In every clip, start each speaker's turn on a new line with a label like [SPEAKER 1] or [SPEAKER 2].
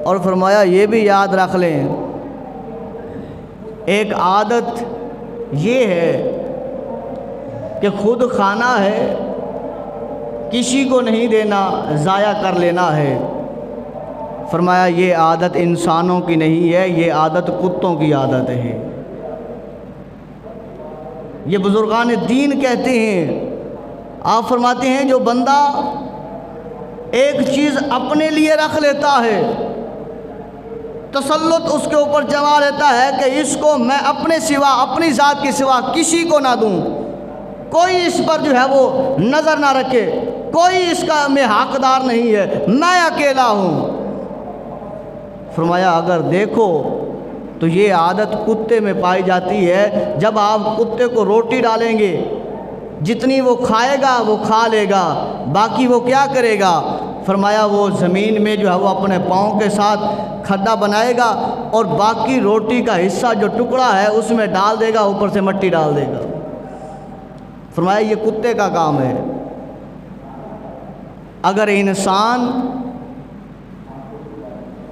[SPEAKER 1] اور فرمایا یہ بھی یاد رکھ لیں، ایک عادت یہ ہے کہ خود کھانا ہے، کسی کو نہیں دینا، ضائع کر لینا ہے۔ فرمایا یہ عادت انسانوں کی نہیں ہے، یہ عادت کتوں کی عادت ہے۔ یہ بزرگان دین کہتے ہیں، آپ فرماتے ہیں جو بندہ ایک چیز اپنے لیے رکھ لیتا ہے، تسلط اس کے اوپر جما لیتا ہے کہ اس کو میں اپنے سوا، اپنی ذات کے سوا کسی کو نہ دوں، کوئی اس پر جو ہے وہ نظر نہ رکھے، کوئی اس کا میں حقدار نہیں ہے، میں اکیلا ہوں۔ فرمایا اگر دیکھو تو یہ عادت کتے میں پائی جاتی ہے۔ جب آپ کتے کو روٹی ڈالیں گے، جتنی وہ کھائے گا وہ کھا لے گا، باقی وہ کیا کرے گا؟ فرمایا وہ زمین میں جو ہے وہ اپنے پاؤں کے ساتھ کھڈا بنائے گا اور باقی روٹی کا حصہ جو ٹکڑا ہے اس میں ڈال دے گا، اوپر سے مٹی ڈال دے گا۔ فرمایا یہ کتے کا کام ہے۔ اگر انسان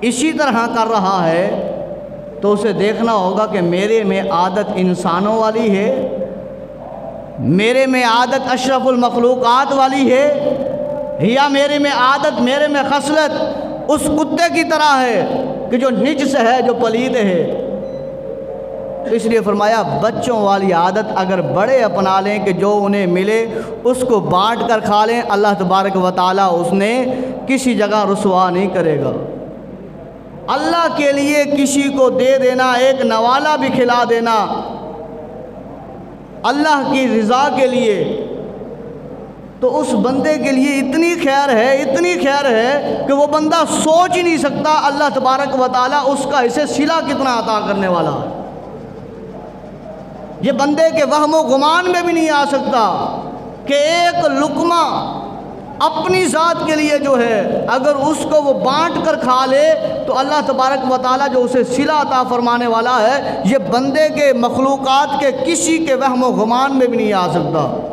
[SPEAKER 1] اسی طرح کر رہا ہے تو اسے دیکھنا ہوگا کہ میرے میں عادت انسانوں والی ہے، میرے میں عادت اشرف المخلوقات والی ہے، یا میرے میں عادت، میرے میں خصلت اس کتے کی طرح ہے کہ جو نجس ہے، جو پلید ہے۔ تو اس لیے فرمایا بچوں والی عادت اگر بڑے اپنا لیں کہ جو انہیں ملے اس کو بانٹ کر کھا لیں، اللہ تبارک و تعالیٰ اس نے کسی جگہ رسوا نہیں کرے گا۔ اللہ کے لیے کسی کو دے دینا، ایک نوالا بھی کھلا دینا، اللہ کی رضا کے لیے، تو اس بندے کے لیے اتنی خیر ہے، اتنی خیر ہے کہ وہ بندہ سوچ ہی نہیں سکتا اللہ تبارک و تعالیٰ اس کا اسے صلہ کتنا عطا کرنے والا ہے۔ یہ بندے کے وہم و گمان میں بھی نہیں آ سکتا کہ ایک لقمہ اپنی ذات کے لیے جو ہے اگر اس کو وہ بانٹ کر کھا لے تو اللہ تبارک و تعالیٰ جو اسے صلہ عطا فرمانے والا ہے، یہ بندے کے، مخلوقات کے کسی کے وہم و گمان میں بھی نہیں آ سکتا۔